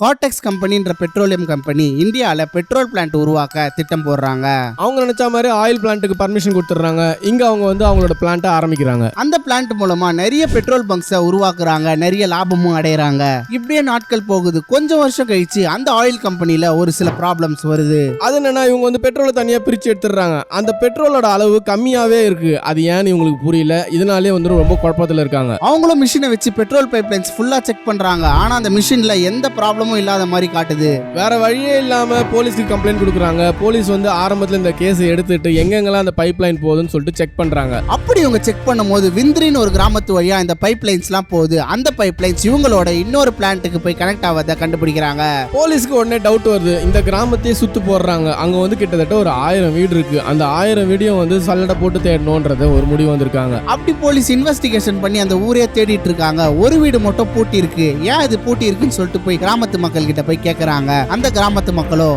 Cortex கம்பெனின்ற petroleum company இந்தியாவில் petrol plant உருவாக்க திட்டம் போடுறாங்க. அவங்க நினைச்ச மாதிரி ஆயில் பிளான்ட்டுக்கு பர்மிஷன் கொடுத்துட்றாங்க. இங்க அவங்க வந்து அவங்களோட பிளான்ட்டை ஆரம்பிக்கிறாங்க. அந்த பிளான்ட் மூலமா நிறைய பெட்ரோல் பங்க்ஸை உருவாக்குறாங்க, நிறைய லாபமும் அடையறாங்க. இப்படியே நாட்கள் போகுது. கொஞ்சம் வருஷம் கழிச்சு அந்த ஆயில் கம்பெனில ஒரு சில ப்ராப்ளம்ஸ் வருது. அது என்னன்னா, இவங்க வந்து பெட்ரோலை தனியா பிரிச்சு எடுத்துடுறாங்க. அந்த பெட்ரோலோட அளவு கம்மியாவே இருக்கு. அது ஏன்னு இவங்களுக்கு புரியல. இதனாலே வந்து ரொம்ப குழப்பத்துல இருக்காங்க. அவங்களும் மிஷினை வச்சு பெட்ரோல் பைப்லைன்ஸ் ஃபுல்லா செக் பண்றாங்க. ஆனா அந்த மிஷின்ல எந்த ப்ராப்ளமும் இல்லாத மாதிரி காட்டுது. வேற வழியே இல்லாம போலீஸ்க்கு கம்ப்ளைண்ட் கொடுக்குறாங்க. போலீஸ் வந்து ஆரம்பத்துல இந்த கேஸை எடுத்துட்டு எங்கெங்கெல்லாம் அந்த பைப் லைன் போகுதுன்னு சொல்லிட்டு செக் பண்றாங்க. அப்படி இவங்க செக் பண்ணும்போது விந்திரின்னு ஒரு கிராமத்து வழியா இந்த பைப் லைன்ஸ்லாம் போகுது. அந்த பைப் லைன்ஸ் இவங்களோட இன்னொரு பிளான்ட்டுக்கு போய் கனெக்ட் ஆவதை கண்டுபிடிக்கிறாங்க. போலீஸ்க்கு உடனே டவுட் வருது. இந்த கிராமத்தையே சுத்து போடுறாங்க. அங்க வந்து கிட்டத்தட்ட ஒரு 1000 வீடு இருக்கு. அந்த 1000 வீடியும் வந்து சல்லடை போட்டு தேடணும்ன்றத ஒரு முடிவு வந்திருக்காங்க. அப்படி போலீஸ் இன்வெஸ்டிகேஷன் பண்ணி அந்த ஊரே தேடிட்டு இருக்காங்க. ஒரு வீடு மட்டும் பூட்டி இருக்கு. ஏன் இது பூட்டி இருக்குன்னு சொல்லிட்டு போய் கிராமத்து மக்கள் கிட்ட போய் கேக்குறாங்க. அந்த கிராமத்து மக்களோ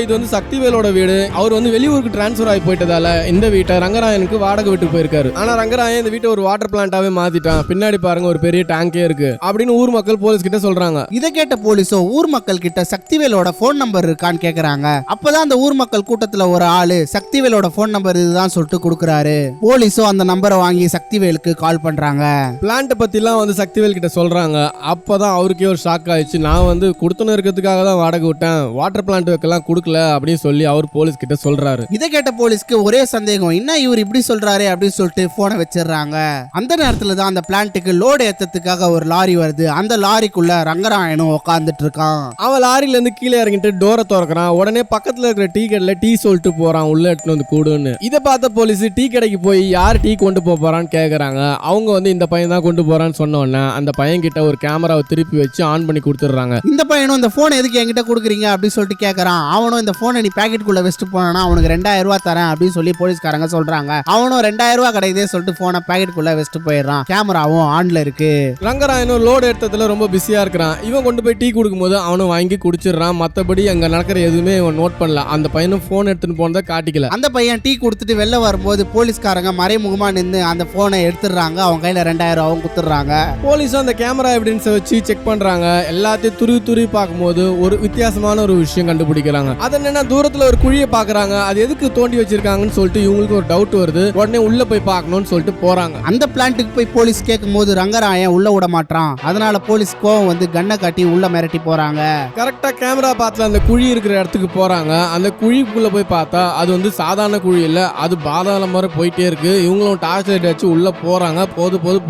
இது வந்து சக்திவேலோட வீடு. அவர் வந்து வெளியூருக்கு டிரான்ஸ்பர் ஆகி போயிட்டதால இந்த வீட்டை ரங்கராயனுக்கு வாடகை விட்டு போயிருக்காரு. ஆனா ரங்கராயன் இந்த வீட்டை ஒரு வாட்டர் பிளான்ட்டாவே மாத்திட்டான். பின்னாடி பாருங்க ஒரு பெரிய டேங்கே இருக்கு அப்படின்னு ஊர் மக்கள் போலீஸ் கிட்ட சொல்றாங்க. இதை கேட்ட போலீஸோ ஊர் மக்கள் கிட்ட சக்திவேலோட போன் நம்பர் இருக்கான்னு கேக்குறாங்க. அப்பதான் அந்த ஊர் மக்கள் கூட்டத்துல ஒரு ஆளு சக்திவேலோட போன் நம்பர் இதுதான் சொல்லிட்டு கொடுக்குறாரு. போலீஸோ அந்த நம்பரை வாங்கி சக்திவேலுக்கு கால் பண்றாங்க. பிளான்ட் பத்தி எல்லாம் வந்து சக்திவேல் கிட்ட சொல்றாங்க. அப்பதான் அவருக்கே ஒரு ஷாக் ஆயிடுச்சு. நான் வந்து கொடுத்துன்னு இருக்கிறதுக்காக தான் வாடகை விட்டேன், வாட்டர் பிளான்ட் வைக்கலாம் கொடுக்கல அப்படின்னு சொல்லி அவர் போலீஸ் கிட்ட சொல்றாரு. இதை கேட்ட போலீஸ்க்கு ஒரே சந்தேகம், என்ன இவர் இப்படி சொல்றாரு அப்படின்னு சொல்லிட்டு போனை வச்சிடறாங்க. அந்த நேரத்துல தான் அந்த பிளான்ட்டுக்கு லோடு ஏத்ததுக்காக ஒரு லாரி வருது. அந்த லாரிக்குள்ள ரங்கராயனும் உட்காந்துட்டு இருக்கான். அவன் லாரில இருந்து கீழே இறங்கிட்டு டோரை திறக்கிறான். உடனே பக்கத்துல இருக்கிற டீ கடையில டீ சொல்லிட்டு போறான், உள்ள எடுத்துட்டு வந்து கூடுன்னு. இதை பார்த்த போலீஸ் டீ கடைக்கு போய் யார் டீ கொண்டு போறான்னு கேக்குறாங்க. அவங்க வந்து இந்த பையன் தான் கொண்டு போறான்னு சொன்ன உடனே அந்த பையன் கிட்ட ஒரு கேமராவை திருப்பி வச்சு ஆன் பண்ணி கொடுத்துடுறாங்க. இந்த பையனும் இந்த போன் எதுக்கு என்கிட்ட கொடுக்குறீங்க அப்படின்னு சொல்லிட்டு கேட்கறான். அவனும் இந்த போனை நீ பேக்கெட்டுக்குள்ள வச்சுட்டு போனா அவனுக்கு 2000 ரூபாய் தரேன் அப்படின்னு சொல்லி போலீஸ்காரங்க சொல்றாங்க. அவனும் 2000 ரூபாய் கிடைக்குதே சொல்லிட்டு போனை பேக்கெட்டுக்குள்ள வச்சுட்டு போயிடுறான். கேமராவும் ஆன்ல இருக்கு. ரங்கராயனும் லோடு எடுத்ததுல ரொம்ப பிஸியா இருக்கிறான். இவன் கொண்டு போய் டீ கொடுக்கும் போது அவனும் வாங்கி குடிச்சிடறான். மத்தபடி அங்க நடக்கிற எதுவுமே இவன் நோட் பண்ணல. அந்த பையனும் போன் எடுத்துன்னு போனதை காட்டிக்கல. அந்த பையன் டீ கொடுத்துட்டு வெளில வரும்போது போலீஸ்காரங்க மறைமுகமா நின்று அந்த போனை எடுத்துடுறாங்க. அவங்க கையில 2000 ரூபாயும் குத்துறாங்க. போலீஸும் அந்த கேமரா எவிடன்ஸை வச்சு செக் பண்றாங்க. எல்லாத்தையும் துருவி பார்க்கும்போது ஒரு வித்தியாசமான ஒரு விஷயம் கண்டுபிடிக்கிறாங்க. அது என்னன்னா, தூரத்துல ஒரு குழியை பாக்குறாங்க. அது எதுக்கு தோண்டி வச்சிருக்காங்கன்னு சொல்லிட்டு இவங்களுக்கு ஒரு டவுட் வருது. உடனே உள்ள போய் பார்க்கணும்னு சொல்லிட்டு போறாங்க. அந்த பிளான்ட்டுக்கு போய் போலீஸ் கேட்கும் போது ரங்கராயன் உள்ள விட மாட்டான். அதனால போலீஸ் கோவம் வந்து கண்ணை காட்டி உள்ள மிரட்டி போறாங்க. கரெக்டா கேமரா பார்த்துல அந்த குழி இருக்கிற இடத்துக்கு போறாங்க. அந்த குழிக்குள்ள போய் பார்த்தா அது வந்து சாதாரண குழி இல்ல, அது பாதாளம் மாதிரி போயிட்டே இருக்கு. இவங்களும் டார்ச் லைட் வச்சு உள்ள போறாங்க.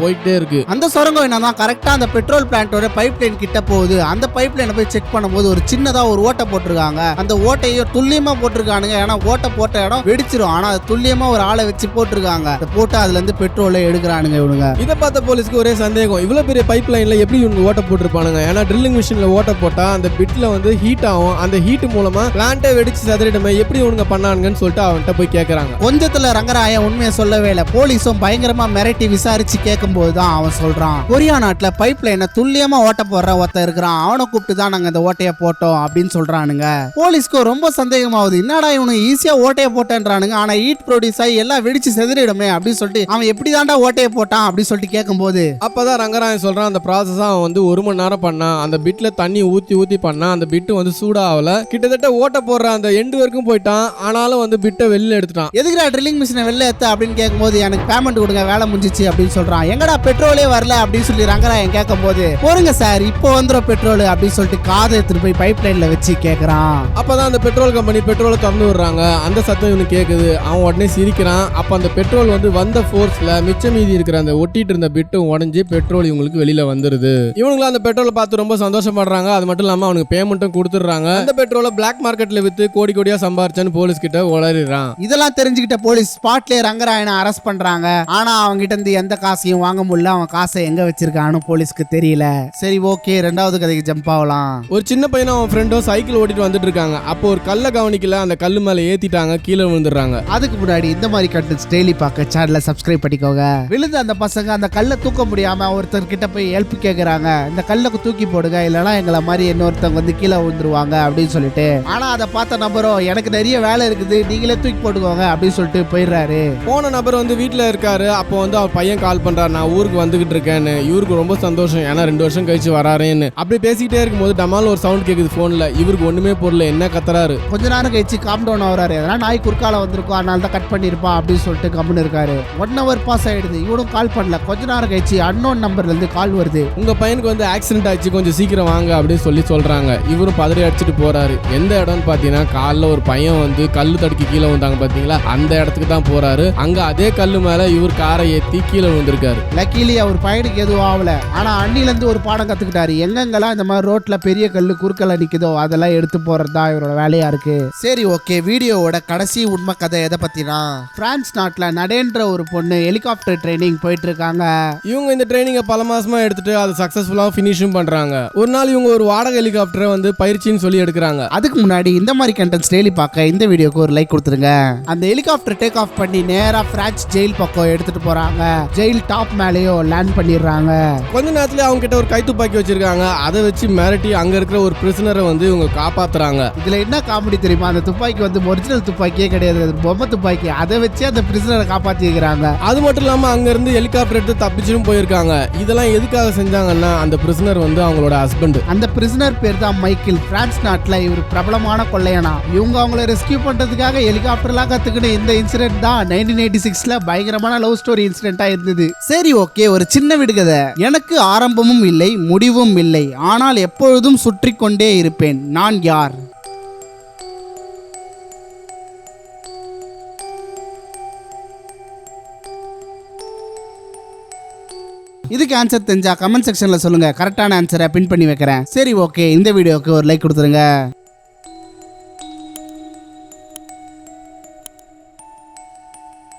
போயிட்டே இருக்கு. அந்த சுரங்கம் என்னதான் கரெக்டா அந்த பெட்ரோல் பிளான்ட்டோட பைப் லைன் கிட்ட போகுது. அந்த பைப் லைனை போய் செக் பண்ணும்போது ஒரு சின்னதா ஒரு ஓட்டை போட்டிருக்காங்க. அந்த ஓட்டையோ துல்லியமா போட்டிருக்கானுங்க. ஏன்னா ஓட்டை போட்ட இடம் வெடிச்சிரும். ஆனா துல்லியமா ஒரு ஆளை வச்சு போட்டிருக்காங்க. போட்டு அதுல இருந்து பெட்ரோலை எடுக்கிறானுங்க இவனுங்க. இதை பார்த்த போலீஸ்க்கு ஒரே சந்தேகம், இவ்வளவு பெரிய பைப் லைன்ல எப்படி இவங்க ஓட்ட போட்டிருப்பானுங்க? ஏன்னா ட்ரில்லிங் மிஷின்ல ஓட்ட போட்டா அந்த பிட்ல வந்து ஹீட் ஆகும். அந்த ஹீட் மூலமா பிளான்ட்டை வெடிச்சு சதுரிடுமே, எப்படி இவனுங்க பண்ணானுங்கன்னு சொல்லிட்டு அவன்கிட்ட போய் கேட்கறாங்க. கொஞ்சத்துல ரங்கராயன் உண்மையை சொல்லவே இல்லை. போலீஸும் பயங்கரமா மிரட்டி விசாரிச்சு கேட்கும் போதுதான் அவன் சொல்றான், கொரியா நாட்டுல பைப் லைனை துல்லியமா ஓட்ட போடுற ஒருத்தன் இருக்கிறான். அவனை கூப்பிட்டு தான் நாங்க இந்த ஓட்டைய போட்டோம் அப்படின்னு சொல்றானுங்க. போலீஸ்க்கு ரொம்ப சந்தேகமாகுது, என்னடா இவனு ஈஸியா ஓட்டைய போட்டேன்றானுங்க, ஆனா ஹீட் ப்ரொடியூஸ் ஆகி எல்லாம் வெடிச்சு செதறிடுமே அப்படின்னு சொல்லிட்டு அவன் எப்படி தாண்டா ஓட்டைய போட்டான் அப்படின்னு சொல்லிட்டு கேட்கும் போது அப்பதான் ரங்கராயன் சொல்றான், அந்த ப்ராசஸ் அவன் வந்து 1 மணி நேரம் பண்ணான். அந்த பிட்ல தண்ணி ஊத்தி பண்ணா அந்த பிட்டு வந்து சூடாகல. கிட்டத்தட்ட ஓட்ட போடுற அந்த எண்டு வரைக்கும் போயிட்டான். ஆனாலும் வந்து பிட்டை வெளில எடுத்துட்டான். எதுக்குடா ட்ரில்லிங் மிஷினை வெளில எடுத்த அப்படின்னு கேட்கும்போது எனக்கு பேமெண்ட் கொடுங்க, வேலை முடிஞ்சிச்சு அப்படின்னு சொல்றான். எங்கடா பெட்ரோலே வரல அப்படின்னு சொல்லி ரங்கராயன் கேட்கும் போது, போருங்க சார் இப்போ வந்துடும் பெட்ரோல் அப்படின்னு சொல்லிட்டு காதை எடுத்துட்டு போய் பைப் லைன்ல வச்சு கேட்கறான். அப்பதான் அந்த பெட்ரோல் கம்பெனி பெட்ரோலை திறந்து விடுறாங்க. அந்த சத்தம் இவனுக்கு கேக்குது. அவன் உடனே சிரிக்கிறான். அப்ப அந்த பெட்ரோல் வந்து வந்த ஃபோர்ஸ்ல மிச்சம் மீதி இருக்கிற அந்த ஒட்டிட்டு இருந்த பிட்டும் உடஞ்சி பெட்ரோல் இவங்களுக்கு வெளியில வந்துருது. இவனுங்களும் அந்த பெட்ரோலை பார்த்து ரொம்ப சந்தோஷப்படுறாங்க. அது மட்டும் இல்லாம அவனுக்கு பேமெண்ட்டும் கொடுத்துடுறாங்க. அந்த பெட்ரோலை பிளாக் மார்க்கெட்ல வித்து கோடியா சம்பாரிச்சான்னு போலீஸ் கிட்ட உளறிறான். இதெல்லாம் தெரிஞ்சுக்கிட்ட போலீஸ் ஸ்பாட்லயே ரங்கராயனை அரெஸ்ட் பண்றாங்க. ஆனா அவங்க கிட்ட இருந்து எந்த காசையும் வாங்க முடியல. அவன் காசை எங்க வச்சிருக்கான்னு போலீஸ்க்கு தெரியல. சரி ஓகே, 2வது கதைக்கு ஜம்ப் ஆகலாம். ஒரு சின்ன பையனும் அவன் ஃப்ரெண்டும் சைக்கிள் ஓட்டிட்டு வந்துட்டு இருக்காங்க. அப்போ ஒரு கல்ல கவனிக்கல, அந்த கல்லு மேல ஏத்திட்டாங்க, கீழே விழுந்துடுறாங்க. அதுக்கு முன்னாடி இந்த மாதிரி கண்டென்ட்ஸ் டெய்லி பார்க்க சேனலை சப்ஸ்கிரைப் பண்ணிக்கோங்க. விழுந்து அந்த பசங்க அந்த கல்லை தூக்க முடியாம ஒருத்தர் கிட்ட போய் ஹெல்ப் கேக்குறாங்க. இந்த கல்லுக்கு தூக்கி போடுங்க, இல்லைன்னா எங்களை மாதிரி இன்னொருத்தவங்க வந்து கீழே விழுந்துருவாங்க அப்படின்னு சொல்லிட்டு. ஆனா அதை பார்த்த நபரும் எனக்கு நிறைய வேலை இருக்குது, நீங்களே தூக்கி போட்டுக்கோங்க அப்படின்னு சொல்லிட்டு போயிடுறாரு. போன நபர் வந்து வீட்டுல இருக்காரு. அப்போ வந்து அவர் பையன் கால் பண்றாரு, நான் ஊருக்கு வந்துகிட்டு இருக்கேன்னு. இவருக்கு ரொம்ப சந்தோஷம், ஏன்னா 2 வருஷம் கழிச்சு வராருன்னு. அப்படி பேசி பேசிக்கிட்டே இருக்கும்போது டமால் ஒரு சவுண்ட் கேக்குது போன்ல. இவருக்கு ஒண்ணுமே புரியல, என்ன கத்துறாரு. கொஞ்ச நேரம் கழிச்சு காம் டவுன் ஆகுறாரு. எதனா நாய் குறுக்கால வந்திருக்கும், அதனால தான் கட் பண்ணிருப்பான் அப்படின்னு சொல்லிட்டு கம்முன்னு இருக்காரு. 1 hour பாஸ் ஆயிடுது, இவனும் கால் பண்ணல. கொஞ்ச நேரம் கழிச்சு அன்னோன் நம்பர்ல இருந்து கால் வருது. உங்க பையனுக்கு வந்து ஆக்சிடென்ட் ஆச்சு, கொஞ்சம் சீக்கிரம் வாங்க அப்படின்னு சொல்லி சொல்றாங்க. இவரும் பதறி அடிச்சுட்டு போறாரு. எந்த இடம்னு பாத்தீங்கன்னா காலைல ஒரு பையன் வந்து கல்லு தடுக்கி கீழே வந்தாங்க பாத்தீங்களா, அந்த இடத்துக்கு தான் போறாரு. அங்க அதே கல்லு மேல இவர் காரை ஏத்தி கீழே வந்திருக்காரு. லக்கிலி அவர் பையனுக்கு எதுவும் ஆகல. ஆனா அண்ணில இருந்து ஒரு பாடம் கத்துக்கிட்டாரு. எங்கெங்கெல்லாம் இந்த மாதிரி ரோட்ல பெரிய கல்லு குறுக்கல நிக்குதோ அதெல்லாம் எடுத்து போறதுதான் இவரோட வேலையா இருக்கு. சரி, ஓகே. வீடியோவோட கடைசி உண்மை கதை எதை பத்தினா, பிரான்ஸ் நாட்டுல நடேன்ற ஒரு பொண்ணு ஹெலிகாப்டர் ட்ரைனிங் போயிட்டு இருக்காங்க. இவங்க இந்த ட்ரைனிங்கை பல மாசமா எடுத்துட்டு அதை சக்சஸ்ஃபுல்லா பினிஷும் பண்றாங்க. ஒரு நாள் இவங்க ஒரு வாடகை ஹெலிகாப்டரை வந்து பயிற்சின்னு சொல்லி எடுக்கிறாங்க. அதுக்கு முன்னாடி இந்த மாதிரி கண்டென்ட்ஸ் டெய்லி பார்க்க இந்த வீடியோக்கு ஒரு லைக் கொடுத்துருங்க. அந்த ஹெலிகாப்டர் டேக் ஆஃப் பண்ணி நேரா பிரான்ஸ் ஜெயில் பக்கம் எடுத்துட்டு போறாங்க. ஜெயில் டாப் மேலேயோ லேண்ட் பண்ணிடுறாங்க. கொஞ்ச நேரத்துல அவங்க கிட்ட ஒரு கைத்துப்பாக்கி வச்சிருக்காங்க. அதை வச்சு மிரட்டி அங்க இருக்கிற ஒரு பிரிசனரை வந்து இவங்க காப்பாத்துறாங்க. இதுல என்ன காமெடி தெரியுமா, அந்த துப்பாக்கி வந்து ஒரிஜினல் துப்பாக்கியே கிடையாது, அது பொம்மை துப்பாக்கி. அதை வச்சு அந்த பிரிசனரை காப்பாத்தி வைக்கிறாங்க. அது மட்டும் இல்லாம அங்க இருந்து ஹெலிகாப்டர் எடுத்து தப்பிச்சும் போயிருக்காங்க. இதெல்லாம் எதுக்காக செஞ்சாங்கன்னா, அந்த பிரிசனர் வந்து அவங்களோட ஹஸ்பண்ட். அந்த பிரிசனர் பேர் தான் மைக்கேல். பிரான்ஸ் நாட்டுல இவர் பிரபலமான கொள்ளையனா. இவங்க அவங்கள ரெஸ்கியூ பண்றதுக்காக ஹெலிகாப்டர்லாம் கத்துக்கிட்டு இந்த இன்சிடென்ட் தான் 1986ல பயங்கரமான லவ் ஸ்டோரி இன்சிடென்ட்டா இருந்தது. சரி, ஓகே. ஒரு சின்ன விடுகதை. எனக்கு ஆரம்பமும் இல்லை, முடிவும் இல்லை, ஆனால் எப்பொழுதும் சுற்றி கொண்டே இருப்பேன். நான் யார்? இதுக்கு ஆன்சர் தெரிஞ்சா கமெண்ட் செக்ஷன்ல சொல்லுங்க. கரெக்டான ஆன்சரை பின் பண்ணி வைக்கிறேன். சரி, ஓகே. இந்த வீடியோக்கு ஒரு லைக் கொடுத்துருங்க.